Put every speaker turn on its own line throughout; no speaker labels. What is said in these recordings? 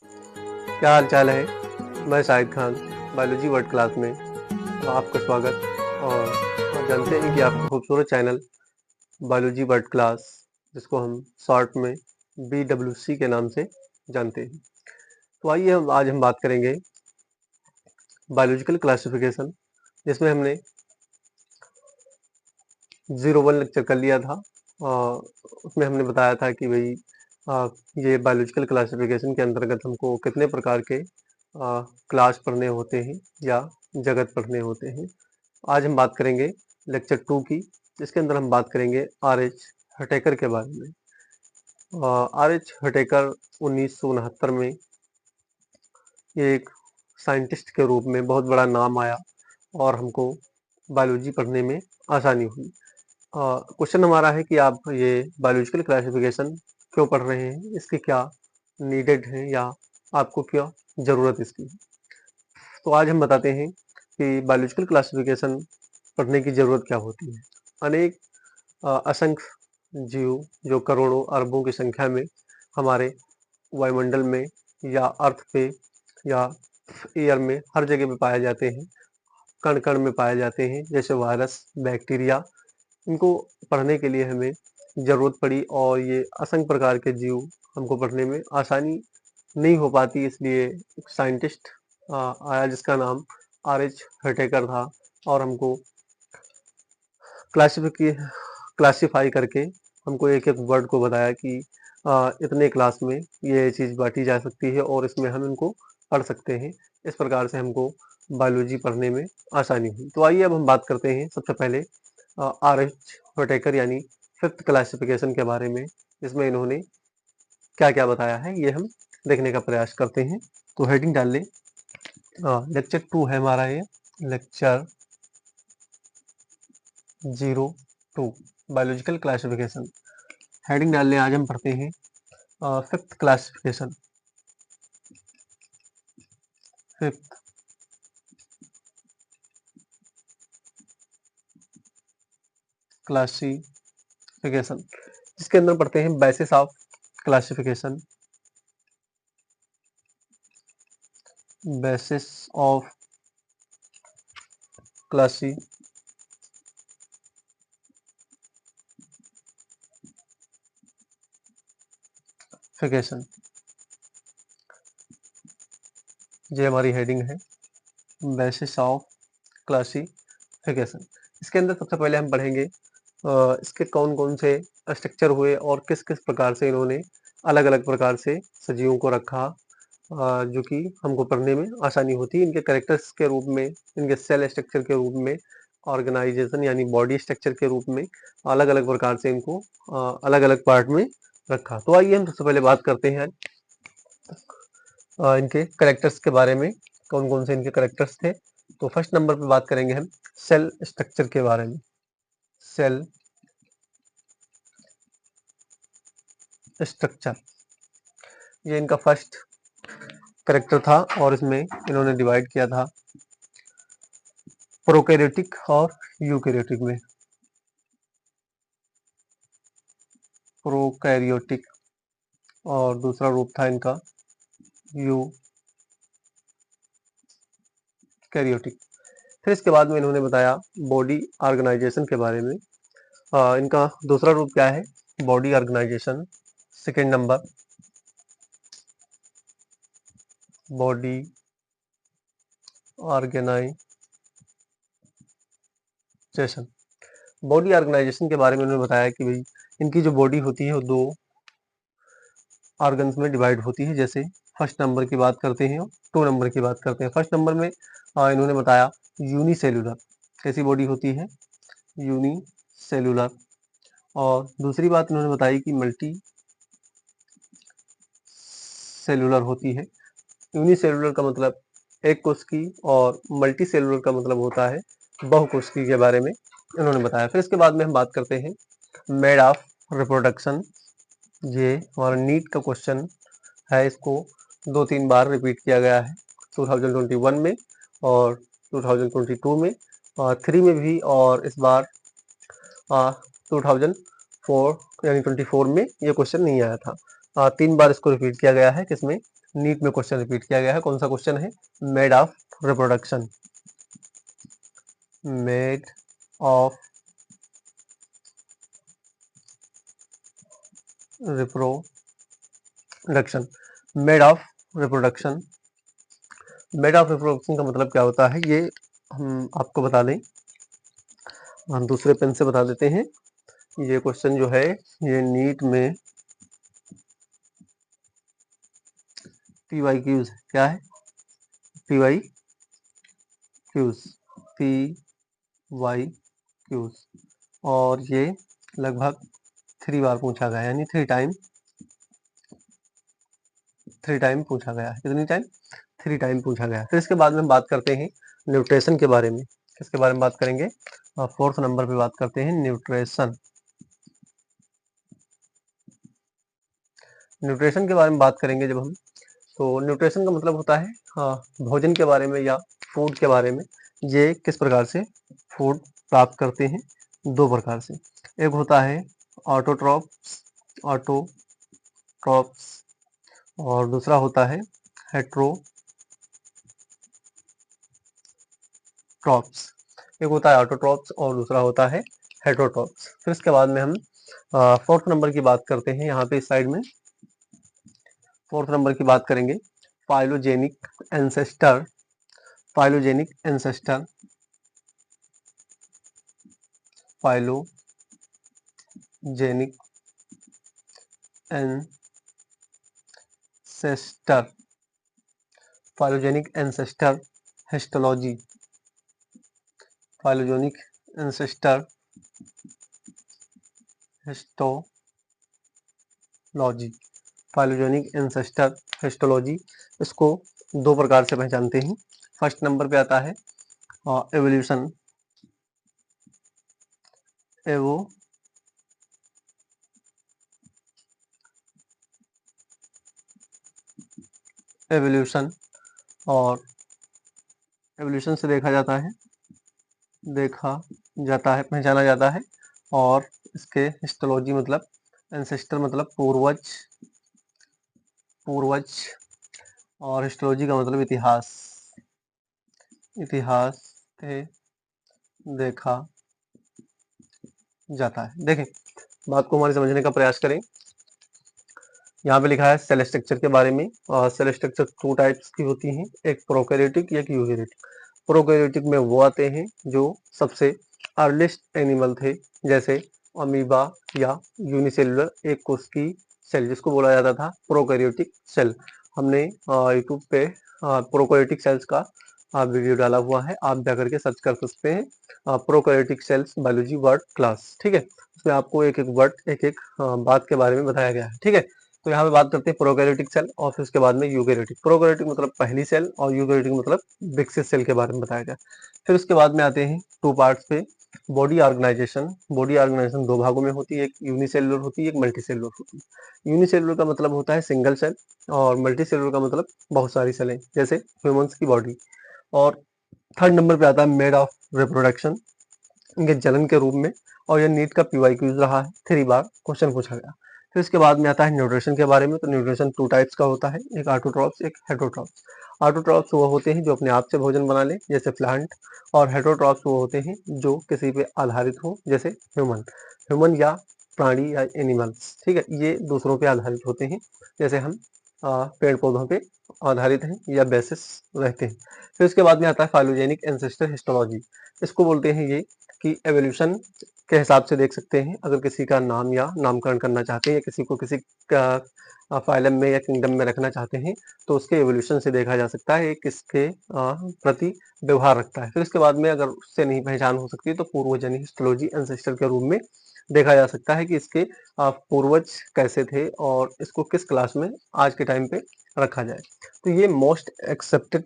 क्या हाल चाल है। मैं Shahid Khan biology world class में आपका स्वागत। और आप जानते हैं कि आपका खूबसूरत चैनल बायोलॉजी वर्ल्ड क्लास, जिसको हम शॉर्ट में BWC के नाम से जानते हैं। तो आइए आज हम बात करेंगे बायोलॉजिकल क्लासिफिकेशन, जिसमें हमने 01 लेक्चर कर लिया था। उसमें हमने बताया था कि भाई ये बायोलॉजिकल क्लासिफिकेशन के अंतर्गत हमको कितने प्रकार के क्लास पढ़ने होते हैं या जगत पढ़ने होते हैं। आज हम बात करेंगे लेक्चर 2 की, जिसके अंदर हम बात करेंगे R.H. हटेकर के बारे में। R.H. हटेकर 1969 में एक साइंटिस्ट के रूप में बहुत बड़ा नाम आया और हमको बायोलॉजी पढ़ने में आसानी हुई। क्वेश्चन हमारा है कि आप ये बायोलॉजिकल क्लासिफिकेशन क्यों पढ़ रहे हैं, इसके क्या नीडेड है या आपको क्या ज़रूरत इसकी। तो आज हम बताते हैं कि बायोलॉजिकल क्लासिफिकेशन पढ़ने की ज़रूरत क्या होती है। अनेक असंख्य जीव जो करोड़ों अरबों की संख्या में हमारे वायुमंडल में या अर्थ पे या एयर में हर जगह पे पाए जाते हैं, कण कण में पाए जाते हैं, जैसे वायरस, बैक्टीरिया। इनको पढ़ने के लिए हमें ज़रूरत पड़ी और ये असंख्य प्रकार के जीव हमको पढ़ने में आसानी नहीं हो पाती, इसलिए एक साइंटिस्ट आया जिसका नाम R.H. हटेकर था और हमको क्लासिफाई करके हमको एक एक वर्ड को बताया कि इतने क्लास में ये चीज़ बांटी जा सकती है और इसमें हम इनको पढ़ सकते हैं। इस प्रकार से हमको बायोलॉजी पढ़ने में आसानी हुई। तो आइए अब हम बात करते हैं सबसे पहले R.H. हटेकर यानी फिफ्थ क्लासिफिकेशन के बारे में, जिसमें इन्होंने क्या क्या बताया है ये हम देखने का प्रयास करते हैं। तो हेडिंग डाल लें, लेक्चर 2 है हमारा ये, लेक्चर 02 बायोलॉजिकल क्लासिफिकेशन। हेडिंग डाल लें, आज हम पढ़ते हैं फिफ्थ क्लासिफिकेशन। फिफ्थ क्लासिफिकेशन, जिसके अंदर पढ़ते हैं basis of classification, basis of classification. ये हमारी हेडिंग है, बेसिस ऑफ क्लासिफिकेशन। इसके अंदर सबसे पहले हम पढ़ेंगे इसके कौन कौन से स्ट्रक्चर हुए और किस किस प्रकार से इन्होंने अलग अलग प्रकार से सजीवों को रखा, जो कि हमको पढ़ने में आसानी होती है। इनके कैरेक्टर्स के रूप में, इनके सेल स्ट्रक्चर के रूप में, ऑर्गेनाइजेशन यानी बॉडी स्ट्रक्चर के रूप में अलग अलग प्रकार से इनको अलग अलग पार्ट में रखा। तो आइए हम सबसे पहले बात करते हैं इनके कैरेक्टर्स के बारे में, कौन कौन से इनके कैरेक्टर्स थे। तो फर्स्ट नंबर पे बात करेंगे हम सेल स्ट्रक्चर के बारे में। सेल स्ट्रक्चर, ये इनका फर्स्ट कैरेक्टर था और इसमें इन्होंने डिवाइड किया था प्रोकैरियोटिक और यूकैरियोटिक में। प्रोकैरियोटिक और दूसरा रूप था इनका यूकैरियोटिक। फिर इसके बाद में इन्होंने बताया बॉडी ऑर्गेनाइजेशन के बारे में। इनका दूसरा रूप क्या है, body organisation. Second number, body organisation. Body organisation के बारे में उन्होंने बताया कि भाई इनकी जो बॉडी होती है वो दो ऑर्गन्स में डिवाइड होती है। जैसे फर्स्ट नंबर की बात करते हैं और 2 नंबर की बात करते हैं। फर्स्ट नंबर में इन्होंने बताया यूनिसेलुलर, कैसी बॉडी होती है, यूनिसेलुलर। और दूसरी बात इन्होंने बताई कि मल्टी सेलुलर होती है। यूनिसेलुलर का मतलब एक कोशिकी और मल्टी सेलुलर का मतलब होता है बहुकोशिकी के बारे में इन्होंने बताया। फिर इसके बाद में हम बात करते हैं मेड ऑफ रिप्रोडक्शन। ये हमारा नीट का क्वेश्चन है, इसको 2-3 बार रिपीट किया गया है 2021 में और 2022 में और 3 में भी, और इस बार 2004 यानी 24 में ये क्वेश्चन नहीं आया था। 3 बार इसको रिपीट किया गया है। किसमें? नीट में क्वेश्चन रिपीट किया गया है। कौन सा क्वेश्चन है? Made of reproduction, made of reproduction, made of reproduction. Made of reproduction का मतलब क्या होता है, ये हम आपको बता दें, हम दूसरे पेन से बता देते हैं। ये क्वेश्चन जो है ये नीट में PYQs है। क्या है? PYQs, PYQs, और ये लगभग 3 बार पूछा गया, यानी 3 टाइम पूछा गया है। कितनी टाइम? 3 टाइम पूछा गया है। फिर इसके बाद में हम बात करते हैं न्यूट्रिशन के बारे में। किसके बारे में बात करेंगे? 4th नंबर पे बात करते हैं न्यूट्रिशन। न्यूट्रिशन के बारे में बात करेंगे जब हम, तो न्यूट्रिशन का मतलब होता है भोजन के बारे में या फूड के बारे में। ये किस प्रकार से फूड प्राप्त करते हैं? 2 प्रकार से। एक होता है ऑटोट्रॉप्स, और दूसरा होता है हेट्रोट्रॉप्स। एक होता है ऑटोट्रॉप्स और दूसरा होता है हेट्रोट्रॉप्स। फिर इसके बाद में हम 4th नंबर की बात करते हैं। यहाँ पे इस साइड में 4th नंबर की बात करेंगे, phylogenic ancestor. Phylogenic ancestor, phylogenic ancestor, phylogenic ancestor histology, phylogenic ancestor histology, phylogenic ancestor histology. इसको 2 प्रकार से पहचानते हैं। फर्स्ट नंबर पे आता है एवोल्यूशन, एवोल्यूशन, और एवोल्यूशन से पहचाना जाता है। और इसके हिस्टोलॉजी मतलब एंसेस्टर मतलब पूर्वज, और हिस्टोलॉजी का मतलब इतिहास से देखा जाता है। देखें, बात को हमारे समझने का प्रयास करें। यहाँ पे लिखा है सेल स्ट्रक्चर के बारे में, और सेल स्ट्रक्चर 2 टाइप्स की होती हैं, एक प्रोकैरियोटिक, एक यूकेरियोटिक। प्रोकैरियोटिक में वो आते हैं जो सबसे अर्लीस्ट एनिमल थे, जैसे अमीबा या यूनिसेलुलर एक कोश की सेल, जिसको बोला जाता था प्रोकैरियोटिक सेल। हमने यूट्यूब पे प्रोकैरियोटिक सेल्स का वीडियो डाला हुआ है, आप जाकर के सर्च कर सकते हैं prokaryotic cells biology word class. ठीक है, उसमें आपको एक एक वर्ड, एक एक बात के बारे में बताया गया है। ठीक है, तो यहाँ पे बात करते हैं प्रोकैरियोटिक सेल, और फिर उसके बाद में यूकेरियोटिक। प्रोकैरियोटिक मतलब पहली सेल, और यूकेरियोटिक मतलब विकसित सेल के बारे में बताया गया। फिर उसके बाद में आते हैं 2 पार्ट्स पे। बॉडी ऑर्गेनाइजेशन, बॉडी ऑर्गेनाइजेशन 2 भागों में होती है, एक यूनिसेलुलर होती है, एक मल्टीसेलुलर होती है। यूनिसेलुलर का मतलब होता है सिंगल सेल, और मल्टीसेलुलर का मतलब बहुत सारी सेलें, जैसे ह्यूमंस की बॉडी। और 3rd नंबर पे आता है मेड ऑफ रिप्रोडक्शन, इनके जनन के रूप में, और यह नीट का PYQ रहा है, 3 बार क्वेश्चन पूछा गया। फिर इसके बाद में आता है न्यूट्रिशन के बारे में। तो न्यूट्रिशन 2 टाइप्स का होता है, एक ऑटोट्रॉप्स, एक हेटरोट्रॉप्स। ऑटोट्रॉप्स वो होते हैं जो अपने आप से भोजन बना ले, जैसे प्लांट, और हेटरोट्रॉप्स वो होते हैं जो किसी पे आधारित हो, जैसे ह्यूमन या प्राणी या एनिमल्स। ठीक है, ये दूसरों पे आधारित होते हैं, जैसे हम पेड़ पौधों पे आधारित हैं या बेसिस रहते हैं। फिर इसके बाद में आता है फाइलोजेनिक एंसेस्टर हिस्टोलॉजी। इसको बोलते हैं ये कि एवोल्यूशन के हिसाब से देख सकते हैं, अगर किसी का नाम या नामकरण करना चाहते हैं, या किसी को किसी का फाइलम में या किंगडम में रखना चाहते हैं, तो उसके एवोल्यूशन से देखा जा सकता है किसके प्रति व्यवहार रखता है। फिर इसके बाद में अगर उससे नहीं पहचान हो सकती, तो पूर्वजन्य हिस्टोलॉजी एंसेस्टर के रूप में देखा जा सकता है कि इसके पूर्वज कैसे थे, और इसको किस क्लास में आज के टाइम पे रखा जाए। तो ये मोस्ट एक्सेप्टेड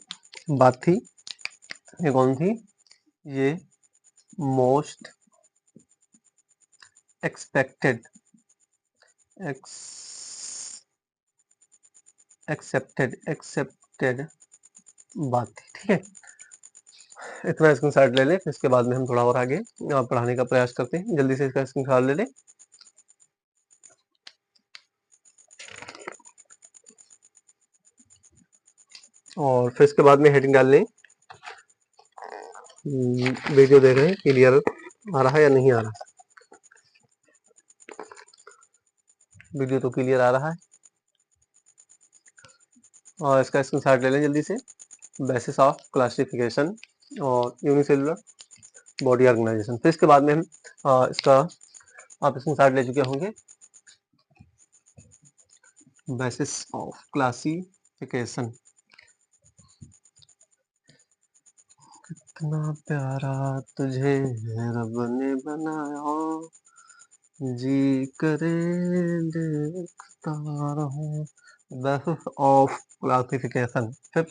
बात थी। ये कौन थी? ये मोस्ट एक्सपेक्टेड एक्सेप्टेड बात थी। ठीक है, इतना स्क्रीनशॉट ले लें, फिर इसके बाद में हम थोड़ा और आगे पढ़ाने का प्रयास करते हैं। जल्दी से इसका स्क्रीनशॉट ले लें। और फिर इसके बाद में हेडिंग डाल लें। वीडियो देख रहे हैं, क्लियर आ रहा है या नहीं आ रहा? वीडियो तो क्लियर आ रहा है। और इसका स्क्रीनशॉट ले लें जल्दी से। बेसिस ऑफ क्लासिफिकेशन और यूनिसेलुलर बॉडी ऑर्गेनाइजेशन। फिर इसके बाद में हम इसका आप स्क्रीनशॉट ले चुके होंगे। Basis of classification. कितना प्यारा तुझे रब ने बनाया, जी करे देखता रहूं। Basis of classification. फिर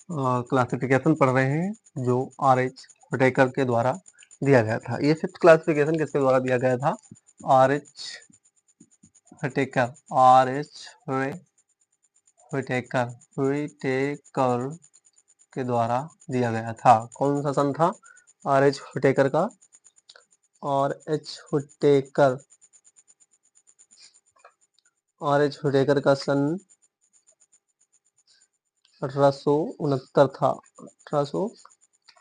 क्लासिफिकेशन पढ़ रहे हैं जो आर.एच. हुटेकर के द्वारा दिया गया था। ये फिफ्थ क्लासिफिकेशन किसके द्वारा दिया गया था? आर.एच. हुटेकर। आर.एच. हुटेकर के द्वारा दिया गया था। कौन सा सन था? आर.एच. हुटेकर का। आर.एच. हुटेकर आर.एच. हुटेकर का सन 1869 था।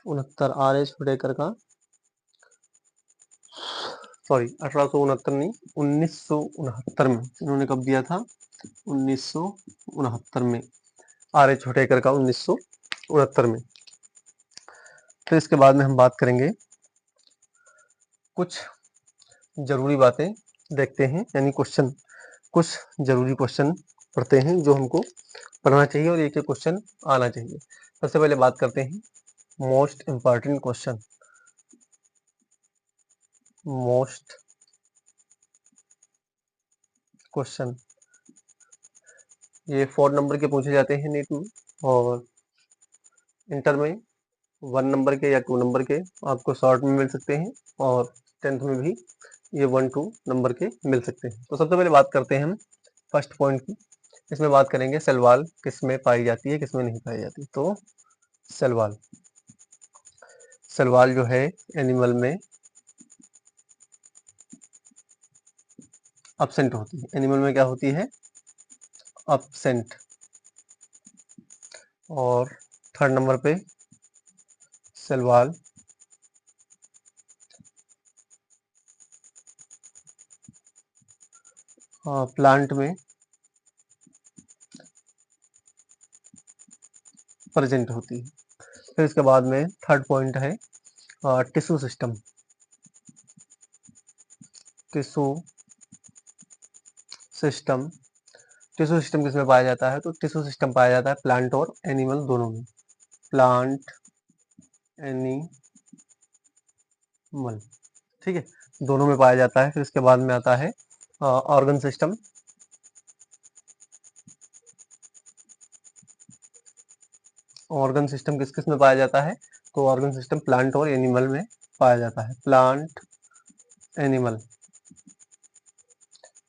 1869। आर.एच. हुटेकर का, सॉरी 1869 नहीं, 1969 में। इन्होंने कब दिया था? 1969 में। आर.एच. हुटेकर का 1969 में। फिर इसके बाद में हम बात करेंगे कुछ जरूरी बातें देखते हैं, यानी क्वेश्चन। कुछ जरूरी क्वेश्चन पढ़ते हैं जो हमको पढ़ना चाहिए और एक क्वेश्चन आना चाहिए। सबसे पहले बात करते हैं most important question. Most question ये 4 नंबर के पूछे जाते हैं नीट में, और इंटर में 1 नंबर के या 2 नंबर के आपको शॉर्ट में मिल सकते हैं, और 10th में भी ये 1-2 नंबर के मिल सकते हैं। तो सबसे पहले बात करते हैं हम फर्स्ट पॉइंट की। इसमें बात करेंगे सलवाल किस में पाई जाती है, किस में नहीं पाई जाती। तो सलवाल सलवाल जो है एनिमल में अब्सेंट होती है। एनिमल में क्या होती है? अब्सेंट। और थर्ड नंबर पे सलवाल प्लांट में प्रेजेंट होती है। फिर इसके बाद में थर्ड पॉइंट है tissue system. Tissue system tissue system किसमें पाया जाता है? तो टिश्यू सिस्टम पाया जाता है प्लांट और एनिमल दोनों में। प्लांट, एनिमल, ठीक है, दोनों में पाया जाता है। फिर इसके बाद में आता है ऑर्गन सिस्टम। ऑर्गन सिस्टम किस किस में पाया जाता है? तो ऑर्गन सिस्टम प्लांट और एनिमल में पाया जाता है। प्लांट, एनिमल,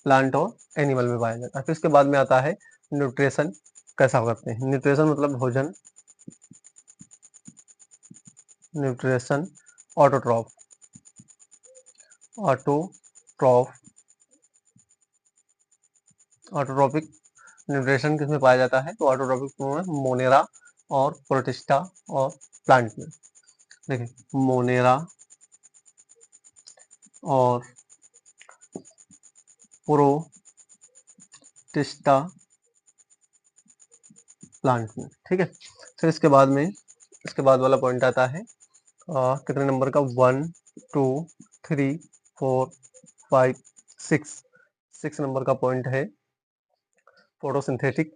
प्लांट और एनिमल में पाया जाता है। फिर इसके बाद में आता है न्यूट्रिशन कैसा करते हैं। न्यूट्रिशन मतलब भोजन। Nutrition autotroph. Autotroph autotrophic nutrition किसमें पाया जाता है? तो ऑटोट्रॉपिक में मोनेरा और प्रोटिस्टा और प्लांट में। देखिए मोनेरा और प्रोटिस्टा प्लांट में, ठीक है। फिर इसके बाद में इसके बाद वाला पॉइंट आता है कितने नंबर का? 1, 2, 3, 4, 5, 6। 6 नंबर का पॉइंट है फोटोसिंथेटिक,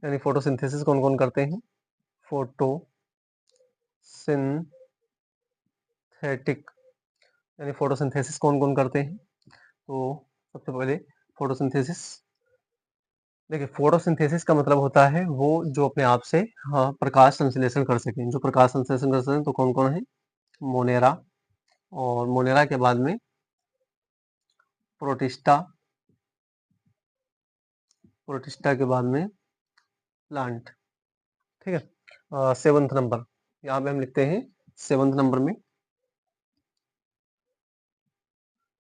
यानी फोटोसिंथेसिस कौन कौन करते हैं? फोटोसिंथेटिक यानी फोटोसिंथेसिस कौन कौन करते हैं? तो सबसे पहले फोटोसिंथेसिस, देखिए फोटोसिंथेसिस का मतलब होता है वो जो अपने आप से प्रकाश संश्लेषण कर सकें। जो प्रकाश संश्लेषण कर सकें तो कौन कौन है? मोनेरा, और मोनेरा के बाद में प्रोटिस्टा, प्रोटिस्टा के बाद में प्लांट, ठीक है। 7th नंबर यहाँ पे हम लिखते हैं 7th नंबर में,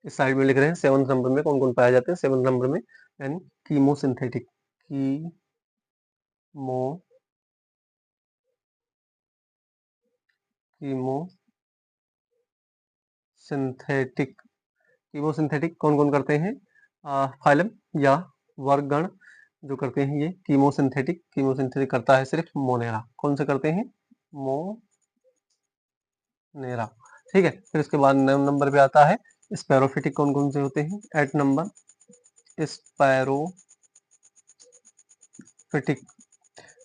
इस साइड में लिख रहे हैं 7th नंबर में कौन कौन पाए जाते हैं? 7th नंबर में यानी कीमोसिंथेटिक, कीमोसिंथेटिक कीमोसिंथेटिक। कीमोसिंथेटिक कौन कौन करते हैं? फाइलम या वर्गगण जो करते हैं ये कीमोसिंथेटिक। कीमोसिंथेटिक करता है सिर्फ मोनेरा। कौन से करते हैं? मोनेरा। ठीक है, फिर उसके बाद 9 नंबर पे आता है स्पैरोफिटिक। कौन कौन से होते हैं? 8 नंबर स्पैरोफिटिक।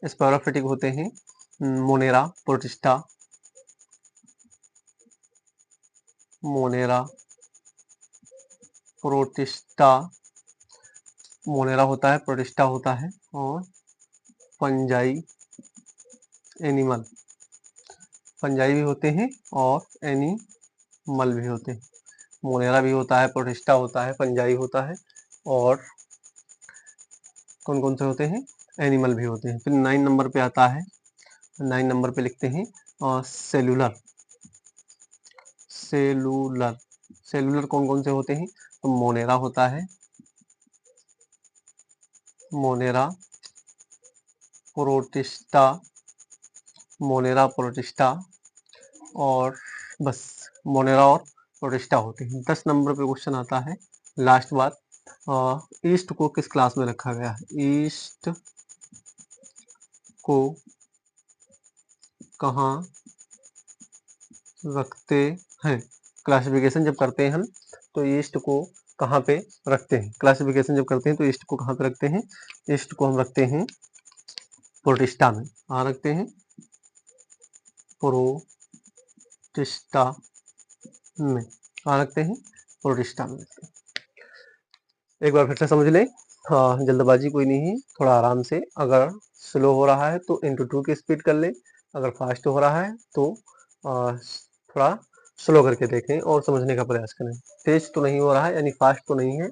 स्पैरोफिटिक होते हैं Monera, protista, Monera, protista, Monera होता है, प्रोटिस्टा होता है, और फंजाई एनिमल। फंजाई भी होते हैं और एनिमल भी होते हैं। मोनेरा भी होता है, प्रोटिस्टा होता है, फंजाई होता है, और कौन कौन से होते हैं? एनिमल भी होते हैं। फिर 9 नंबर पे आता है, 9 नंबर पे लिखते हैं सेलुलर। सेलुलर। सेलुलर कौन कौन से होते हैं? तो मोनेरा होता है, मोनेरा, प्रोटिस्टा, मोनेरा, प्रोटिस्टा, और बस मोनेरा और प्रोटिस्टा होते हैं। 10 नंबर पे क्वेश्चन आता है, लास्ट बात, ईस्ट को किस क्लास में रखा गया है? ईस्ट को कहाँ रखते हैं? क्लासिफिकेशन जब करते हैं हम तो ईस्ट को कहाँ पे रखते हैं? क्लासिफिकेशन जब करते हैं तो ईस्ट को कहाँ पे रखते हैं? ईस्ट को हम रखते हैं प्रोटिस्टा में। कहाँ रखते हैं? प्रोटिस्टा में। कहाँ रखते हैं? प्रोटिस्टा में रखते हैं। एक बार फिर से समझ लें। हाँ, जल्दबाजी कोई नहीं है, थोड़ा आराम से। अगर स्लो हो रहा है तो इंटू 2 की स्पीड कर लें, अगर फास्ट हो रहा है तो थोड़ा स्लो करके देखें और समझने का प्रयास करें। तेज तो नहीं हो रहा है, यानी फास्ट तो नहीं है,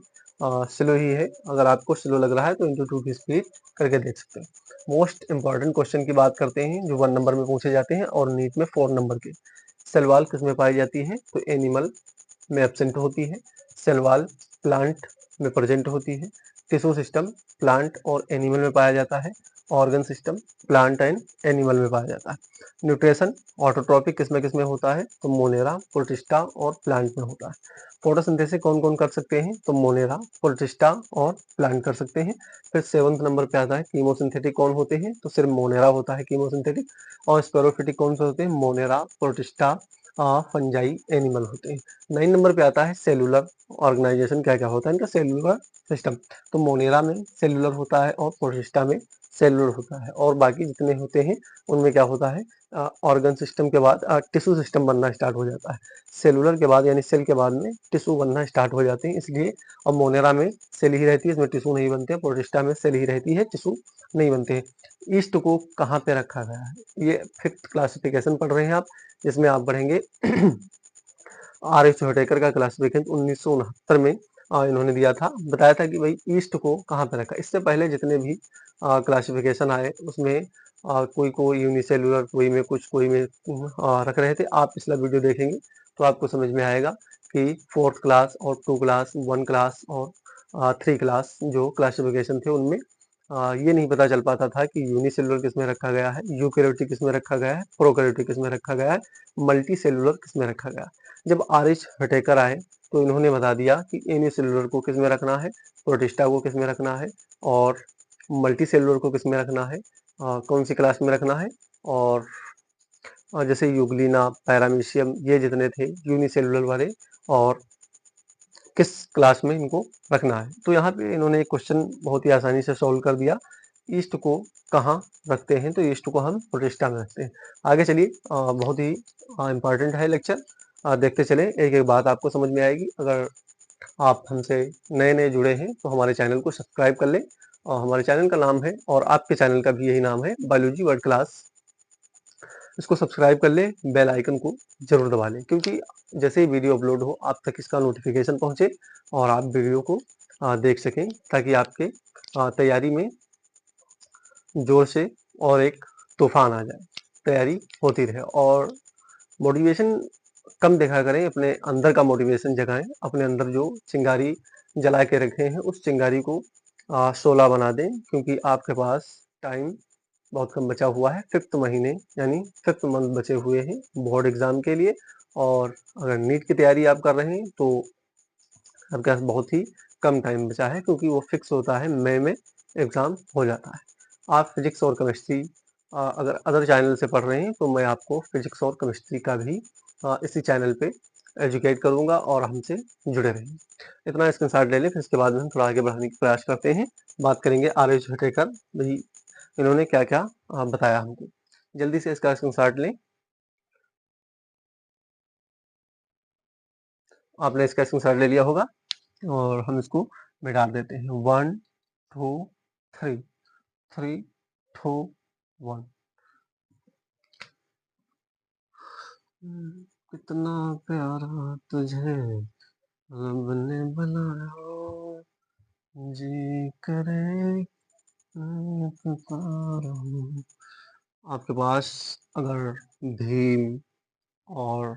स्लो ही है। अगर आपको स्लो लग रहा है तो इंटू 2 की स्पीड करके देख सकते हैं। मोस्ट इंपॉर्टेंट क्वेश्चन की बात करते हैं जो 1 नंबर में पूछे जाते हैं और नीट में 4 नंबर के। सलवाल किस में पाई जाती है? तो एनिमल में एब्सेंट होती है। सलवाल प्लांट में प्रेजेंट होती है। टिश्यू सिस्टम प्लांट और एनिमल में पाया जाता है। Organ system plant and animal में पाया जाता है। न्यूट्रिशन ऑटोट्रॉपिक किस में होता है? तो मोनेरा, प्रोटिस्टा और प्लांट में होता है। फोटोसिंथेसिस कौन कौन कर सकते हैं? तो मोनेरा, प्रोटिस्टा और प्लांट कर सकते हैं। फिर 7th नंबर पे आता है कीमोसिंथेटिक कौन होते हैं? तो सिर्फ मोनेरा होता है कीमोसिंथेटिक। और स्पेरोफिटिक कौन से होते हैं? मोनेरा, प्रोटिस्टा, फंजाई, एनिमल होते हैं। 9 नंबर पे आता है सेलुलर ऑर्गेनाइजेशन। क्या क्या होता है इनका? Cellular system. तो मोनेरा में सेलुलर होता है और प्रोटिस्टा में सेलुलर होता है, और बाकी जितने होते हैं उनमें क्या होता है? ऑर्गन सिस्टम के बाद टिश्यू सिस्टम बनना स्टार्ट हो जाता है। सेलुलर के बाद यानी सेल के बाद में टिश्यू बनना स्टार्ट हो जाते हैं, इसलिए अब मोनेरा में सेल ही रहती है, इसमें टिश्यू नहीं बनते। प्रोटिस्टा में सेल ही रहती है, टिश्यू नहीं बनते हैं। ईस्ट को कहाँ पे रखा गया है? ये 5th क्लासिफिकेशन पढ़ रहे हैं आप, जिसमें आप पढ़ेंगे आर एच होटेकर का क्लासिफिकेशन 1969 में इन्होंने दिया था। बताया था कि भाई ईस्ट को कहाँ पे रखा। इससे पहले जितने भी क्लासिफिकेशन आए उसमें कोई को यूनिसेलुलर, कोई में कुछ, कोई में रख रहे थे। आप पिछला वीडियो देखेंगे तो आपको समझ में आएगा कि 4th क्लास और 2 क्लास, 1 क्लास और 3 क्लास जो क्लासिफिकेशन थे उनमें ये नहीं पता चल पाता था कि यूनिसेलुलर किस में रखा गया है, यूकैरियोटिक किस में रखा गया है, प्रोकैरियोटिक किस में रखा गया है, मल्टी सेलुलर किस में रखा गया। जब आर एच हटेकर आए तो इन्होंने बता दिया कि यूनिसेलुलर को किस में रखना है, प्रोटिस्टा को किस में रखना है, और मल्टी सेलुलर को किस में रखना है, कौन सी क्लास में रखना है, और जैसे यूग्लिना, पैरामीशियम, ये जितने थे यूनिसेलुलर वाले, और किस क्लास में इनको रखना है। तो यहाँ पे इन्होंने एक क्वेश्चन बहुत ही आसानी से सॉल्व कर दिया। ईस्ट को कहाँ रखते हैं? तो ईस्ट को हम प्रोटिस्टा में रखते हैं। आगे चलिए, बहुत ही इम्पॉर्टेंट है लेक्चर, देखते चले, एक एक बात आपको समझ में आएगी। अगर आप हमसे नए नए जुड़े हैं तो हमारे चैनल को सब्सक्राइब कर लें, और हमारे चैनल का नाम है, और आपके चैनल का भी यही नाम है, बायोलॉजी वर्ल्ड क्लास। इसको सब्सक्राइब कर ले, बेल आइकन को जरूर दबा लें, क्योंकि जैसे ही वीडियो अपलोड हो आप तक इसका नोटिफिकेशन पहुंचे और आप वीडियो को देख सकें, ताकि आपके तैयारी में जोर से और एक तूफान आ जाए, तैयारी होती रहे। और मोटिवेशन कम देखा करें, अपने अंदर का मोटिवेशन जगाएं। अपने अंदर जो चिंगारी जला के रखे हैं उस चिंगारी को 16 बना दें, क्योंकि आपके पास टाइम बहुत कम बचा हुआ है, 5th महीने यानी 5th मंथ बचे हुए हैं बोर्ड एग्ज़ाम के लिए। और अगर नीट की तैयारी आप कर रहे हैं तो आपके पास बहुत ही कम टाइम बचा है, क्योंकि वो फिक्स होता है मई में एग्ज़ाम हो जाता है। आप फिजिक्स और केमिस्ट्री अगर अदर चैनल से पढ़ रहे हैं तो मैं आपको फिजिक्स और केमिस्ट्री का भी इसी चैनल पे एजुकेट करूँगा, और हमसे जुड़े रहिए। इतना स्क्रीनशॉट ले लें, फिर इसके बाद में हम थोड़ा आगे बढ़ने की प्रयास करते हैं। बात करेंगे आर.एच. हुटेकर भाई, इन्होंने क्या-क्या बताया हमको। जल्दी से इसका स्क्रीनशॉट लें। आपने इसका स्क्रीनशॉट ले लिया होगा और हम इसको मिटा देते हैं। 1 2 3 3 2 1। कितना प्यारा तुझे रब ने बनाया, जी करे पुकारूं। आपके पास अगर भीम और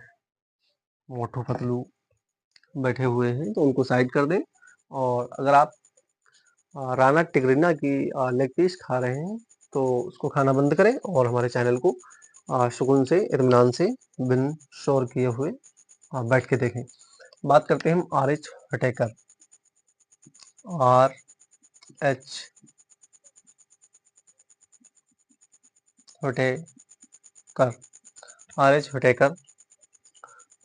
मोटू पतलू बैठे हुए हैं तो उनको साइड कर दें, और अगर आप राना टिगरीना की लेग पीस खा रहे हैं तो उसको खाना बंद करें और हमारे चैनल को सुकून से, इत्मीनान से, बिन शोर किए हुए बैठ के देखें। बात करते हैं हम आर.एच. हुटेकर। आर.एच. हुटेकर। आर.एच. हुटेकर।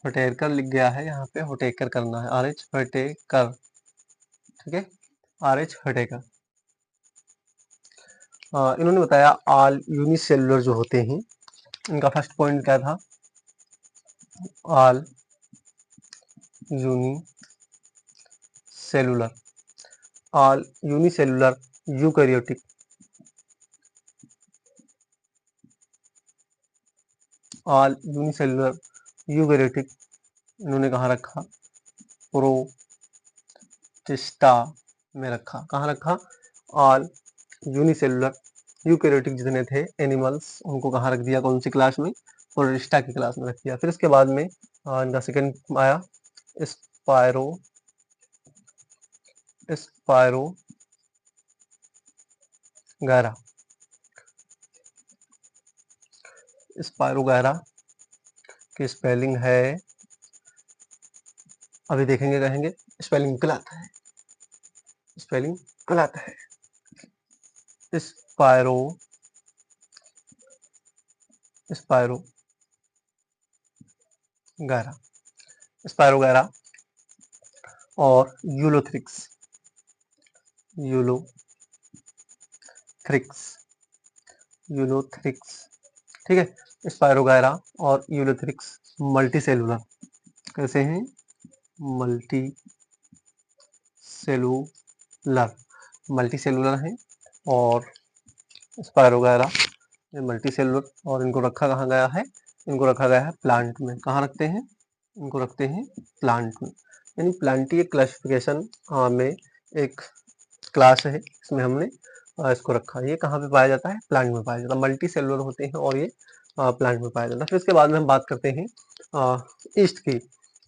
हुटेकर लिख गया है यहाँ पे, हुटेकर करना है। आर.एच. हुटेकर, ठीक है। आर.एच. हुटेकर इन्होंने बताया ऑल यूनिसेलुलर जो होते हैं, इनका फर्स्ट पॉइंट क्या था? All unicellular. All unicellular eukaryotic. All unicellular eukaryotic इन्होंने कहाँ रखा? प्रोटिस्टा में रखा। कहाँ रखा? ऑल यूनिसेलुलर यूकैरियोटिक जितने थे एनिमल्स, उनको कहाँ रख दिया? कौन सी क्लास में? प्रोटिस्टा की क्लास में रख दिया। फिर इसके बाद में इनका सेकंड आया स्पायरो स्पायरोगैरा। स्पायरोगैरा की स्पेलिंग है, अभी देखेंगे, कहेंगे स्पेलिंग गलत है, स्पेलिंग गलत है। स्पायरो स्पायरोगैरा स्पायरोगैरा और यूलोथ्रिक्स यूलोथ्रिक्स, ठीक है। स्पायरोगैरा और यूलोथ्रिक्स मल्टी सेलुलर कैसे हैं? मल्टी सेलुलर मल्टी सेलुलर हैं, और स्पायरोगैरा ये मल्टी सेलुलर, और इनको रखा कहाँ गया है? इनको रखा गया है प्लांट में। कहाँ रखते हैं? इनको रखते हैं प्लांट में। यानी प्लांटीय क्लासिफिकेशन में एक क्लास है, इसमें हमने इसको रखा। ये कहाँ पे पाया जाता है? प्लांट में पाया जाता है। मल्टी सेलुलर होते हैं और ये प्लांट में पाया जाता है। फिर इसके बाद में हम बात करते हैं ईस्ट की।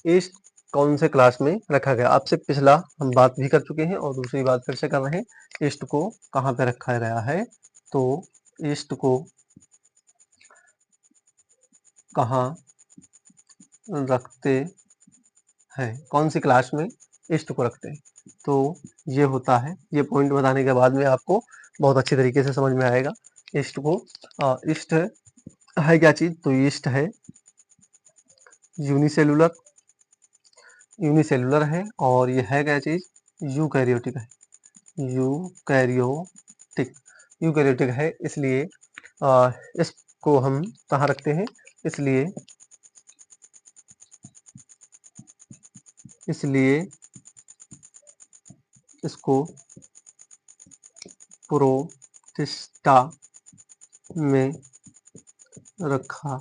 ईस्ट कौन से क्लास में रखा गया? आपसे पिछला हम बात भी कर चुके हैं और दूसरी बात फिर से कर रहे हैं। ईस्ट को कहाँ पे रखा गया है? तो ईस्ट को कहाँ रखते हैं? कौन सी क्लास में ईस्ट को रखते हैं? तो ये होता है, ये पॉइंट बताने के बाद में आपको बहुत अच्छी तरीके से समझ में आएगा ईस्ट को। ईस्ट है क्या चीज? तो ईस्ट है यूनिसेलुलर है, और ये है क्या चीज? यूकैरियोटिक है। यूकैरियोटिक यूकैरियोटिक है, इसलिए इसको हम कहाँ रखते हैं? इसलिए इसको प्रोटिस्टा में रखा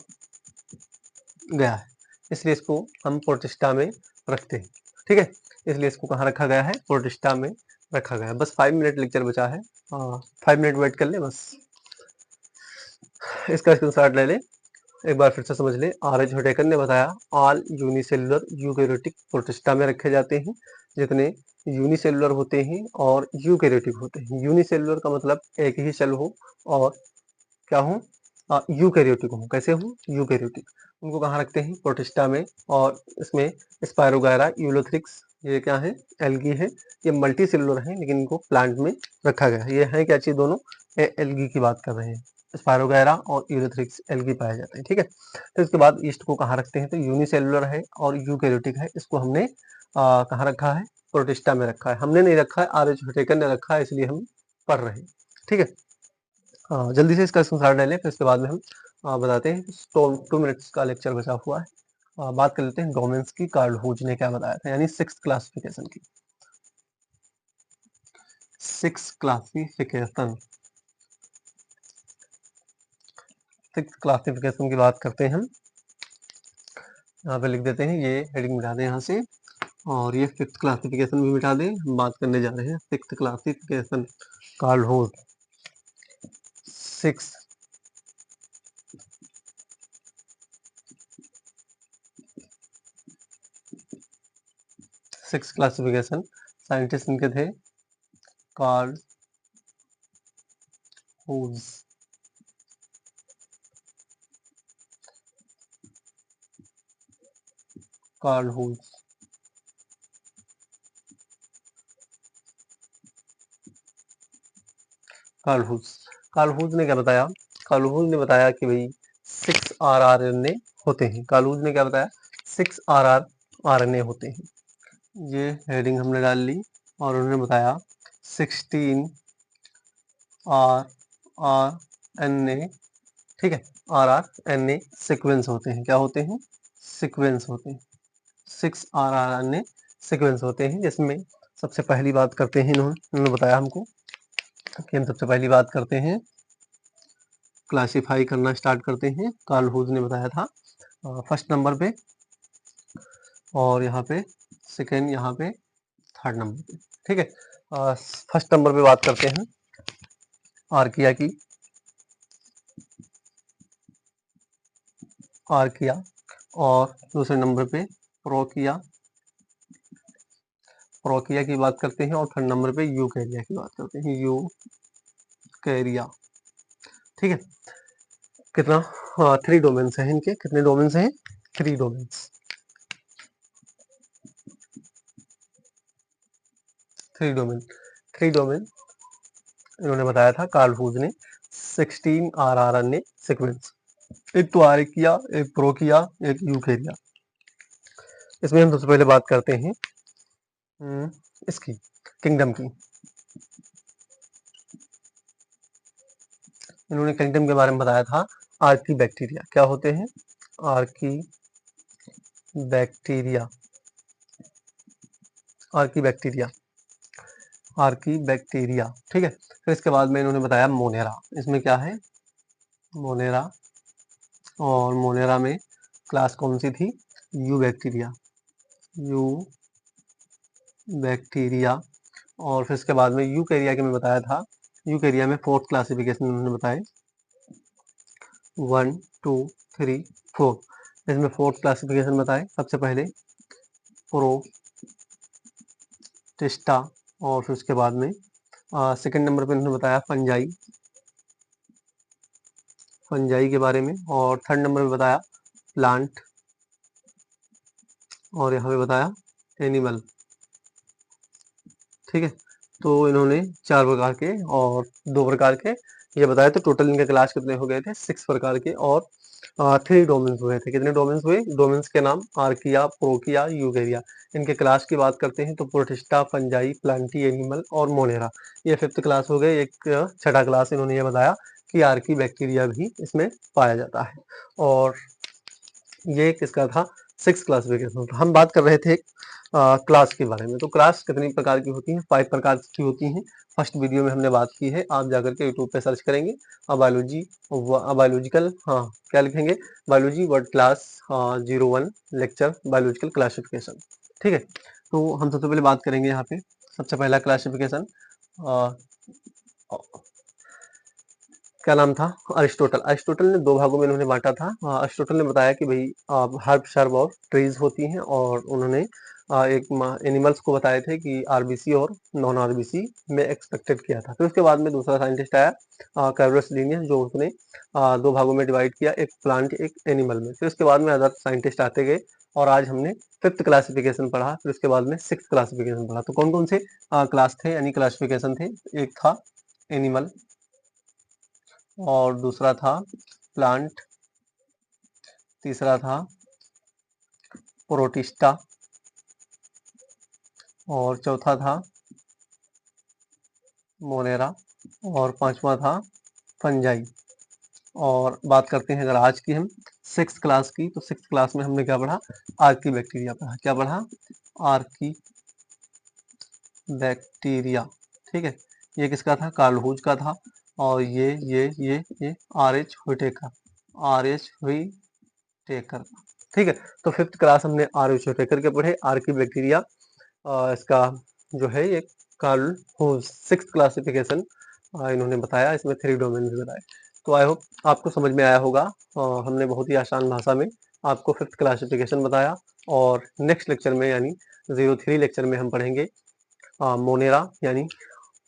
गया है। इसलिए इसको हम प्रोटिस्टा में रखते हैं, ठीक है। इसलिए इसको कहाँ रखा गया है? प्रोटिस्टा में रखा गया है। बस 5 मिनट लेक्चर बचा है, 5 मिनट वेट कर ले बस। इसका स्क्रीनशॉट ले ले, एक बार फिर से समझ ले। आर.एच. हुटेकर ने बताया ऑल यूनिसेलुलर यूकैरियोटिक प्रोटिस्टा में रखे जाते हैं, जितने यूनिसेलुलर होते हैं और यूकैरियोटिक होते हैं। यूनिसेलुलर का मतलब एक ही सेल हो, और क्या हूँ, यूकैरियोटिक हूँ। कैसे हूँ, यूकैरियोटिक। उनको कहाँ रखते हैं, प्रोटिस्टा में, और इसमें स्पायरोगायरा, यूलोथ्रिक्स, ये क्या है, एल्गी है। ये मल्टी सेलुलर हैं, लेकिन इनको प्लांट में रखा गया है। ये है क्या चीज, दोनों एल्गी की बात कर रहे हैं। स्पायरोगायरा और यूलोथ्रिक्स एल्गी पाए जाते हैं, ठीक है। तो इसके बाद ईस्ट को कहाँ रखते हैं, तो यूनिसेलुलर है और यूकैरियोटिक है। इसको हमने कहाँ रखा है, प्रोटिस्टा में रखा है। हमने नहीं रखा है, आर एच हुटेकर ने रखा है, इसलिए हम पढ़ रहे हैं, ठीक है। जल्दी से इसका स्क्रीनशॉट ले लें, फिर इसके बाद में हम बताते हैं। तो 2 मिनट्स का लेक्चर बचा हुआ है। बात कर लेते हैं डोमेन्स की। कार्ल हुज ने क्या बताया था, यानी 6th क्लासिफिकेशन की। 6th क्लासिफिकेशन, 6th क्लासिफिकेशन की बात करते हैं हम। यहाँ पे लिख देते हैं, ये हेडिंग मिटा दें यहाँ से, और ये 5th क्लासिफिकेशन भी मिटा दें। हम बात करने जा रहे हैं 6th classification, Carl Woese. 6th classification, scientist इनके थे Carl Woese. Carl Woese, Carl Woese. Carl Woese ने क्या बताया, कार्ल हुज ने बताया कि भाई 6 RNA होते हैं। कार्ल हुज ने क्या बताया, 6 RNA होते हैं। ये हेडिंग हमने डाल ली, और उन्होंने बताया 16 RNA, ठीक है, RNA सीक्वेंस होते हैं। क्या होते हैं, सीक्वेंस होते हैं। 6 RNA सीक्वेंस होते हैं, जिसमें सबसे पहली बात करते हैं, इन्होंने बताया हमको कि हम सबसे पहली बात करते हैं, क्लासिफाई करना स्टार्ट करते हैं। कार्ल हुज ने बताया था फर्स्ट नंबर पे, और यहाँ पे सेकेंड, यहाँ पे थर्ड नंबर पे, ठीक है। फर्स्ट नंबर पे बात करते हैं आर्किया की, आर्किया, और दूसरे नंबर पे प्रोकिया, प्रोकिया की बात करते हैं, और थर्ड नंबर पे यूकैरिया की बात करते हैं, यूकैरिया, ठीक है। कितना, 3 डोमेन्स हैं इनके। कितने डोमेन्स हैं, 3 डोमेन्स, 3 डोमेन, 3 डोमेन इन्होंने बताया था कार्ल हुज ने। 16 RNA सीक्वेंस, एक तो आर्किया, एक प्रोकिया, एक यूकैरिया। इसमें हम सबसे पहले बात करते हैं इसकी, किंगडम की। इन्होंने किंगडम के बारे में बताया था आर्की बैक्टीरिया। क्या होते हैं, Archie bacteria, Archie bacteria, Archie bacteria, ठीक है। फिर इसके बाद में इन्होंने बताया मोनेरा। इसमें क्या है, मोनेरा, और मोनेरा में क्लास कौन सी थी, यू बैक्टीरिया, यू बैक्टीरिया। और फिर इसके बाद में यूकैरिया के में बताया था, यूकैरिया में 4th क्लासिफिकेशन उन्होंने बताए, 1 2 3 4। इसमें 4th क्लासिफिकेशन बताए, सबसे पहले प्रोटिस्टा, और फिर उसके बाद में सेकंड नंबर पे उन्होंने बताया फंजाई, फंजाई के बारे में, और थर्ड नंबर पे बताया प्लांट, और यहाँ पे बताया एनिमल, ठीक है। तो इन्होंने 4 प्रकार के और 2 प्रकार के ये बताया। तो टोटल इनके क्लास कितने हो गए थे, 6 प्रकार के, और 3 डोमेन्स हुए थे। कितने डोमेन्स हुए, डोमेन्स के नाम आर्किया, प्रोकिया, यूकैरिया। इनके क्लास की बात करते हैं तो प्रोटिस्टा, फंजाई, प्लांटी, एनिमल और मोनेरा। ये 5th क्लास हो गए। एक छठा क्लास इन्होंने ये बताया कि आर्की बैक्टीरिया भी इसमें पाया जाता है। और ये किसका था, 6th क्लासिफिकेशन। तो हम बात कर रहे थे क्लास के बारे में। तो क्लास कितनी प्रकार की होती हैं, 5 प्रकार की होती हैं। फर्स्ट वीडियो में हमने बात की है, आप जाकर के यूट्यूब पे सर्च करेंगे बायोलॉजी, बायोलॉजिकल, हाँ क्या लिखेंगे, biology word class 01 lecture biological classification, ठीक है। तो हम सबसे पहले बात करेंगे यहाँ पे, सबसे पहला क्लासिफिकेशन क्या नाम था, अरिस्टोटल। अरिस्टोटल ने 2 भागों में इन्होंने बांटा था। अरिस्टोटल ने बताया कि भाई हर्ब, शर्ब और ट्रीज होती हैं, और उन्होंने एक एनिमल्स को बताए थे कि आरबीसी और नॉन आरबीसी में एक्सपेक्टेड किया था। फिर उसके बाद में दूसरा साइंटिस्ट आया कैरोलस लिनियस, जो उसने 2 भागों में डिवाइड किया, एक प्लांट एक एनिमल में। फिर उसके बाद में अदर साइंटिस्ट आते गए और आज हमने 5th क्लासिफिकेशन पढ़ा। फिर उसके बाद में 6th क्लासिफिकेशन पढ़ा। तो कौन कौन से क्लास थे यानी क्लासिफिकेशन थे? एक था एनिमल और दूसरा था प्लांट, तीसरा था प्रोटिस्टा और चौथा था मोनेरा और पांचवा था फंजाई। और बात करते हैं अगर आज की हम 6th क्लास की, तो 6th क्लास में हमने क्या पढ़ा? आर्की बैक्टीरिया पढ़ा। क्या पढ़ा? Archie bacteria. ठीक है, ये किसका था? कार्ल हुज का था। और ये आर.एच. Whittaker, RH. व्हिटेकर। ठीक है, तो 5th क्लास हमने आर.एच. व्हिटेकर के पढ़े, आर्की बैक्टीरिया। इसका जो है ये कार्ल हुज 6th क्लासिफिकेशन इन्होंने बताया, इसमें 3 डोमेन भी बताए। तो आई होप आपको समझ में आया होगा। हमने बहुत ही आसान भाषा में आपको 5th क्लासिफिकेशन बताया। और नेक्स्ट लेक्चर में यानी 03 लेक्चर में हम पढ़ेंगे मोनेरा यानी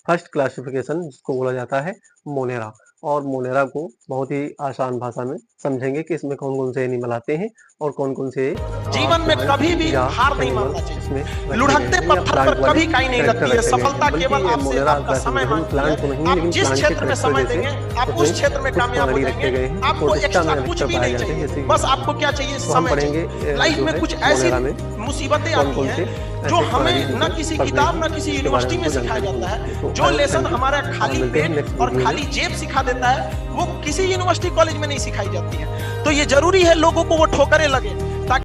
फर्स्ट क्लासिफिकेशन, जिसको बोला जाता है मोनेरा। और मोनेरा को बहुत ही आसान भाषा में समझेंगे कि इसमें कौन कौन से एनिमल आते हैं और कौन कौन से
जीवन में कभी भी हार नहीं मानना चाहिए। लुढ़कते पत्थर पर कभी काई नहीं लगती है। सफलता केवल आपसे आपका समय मांगती है। आप जिस क्षेत्र में समय देंगे आप उस क्षेत्र में कामयाब हो जाएंगे। आपको एक्स्ट्रा कुछ भी नहीं चाहिए, बस आपको क्या चाहिए? समय चाहिए। लाइफ में कुछ ऐसी मुसीबतें आती हैं जो हमें न किसी किताब न किसी यूनिवर्सिटी में सिखाया जाता है। जो लेसन हमारा खाली पेट और खाली जेब सिखा देता है वो किसी यूनिवर्सिटी कॉलेज में नहीं सिखाई जाती है। तो ये जरूरी है लोगों को वो ठोकरें लगे।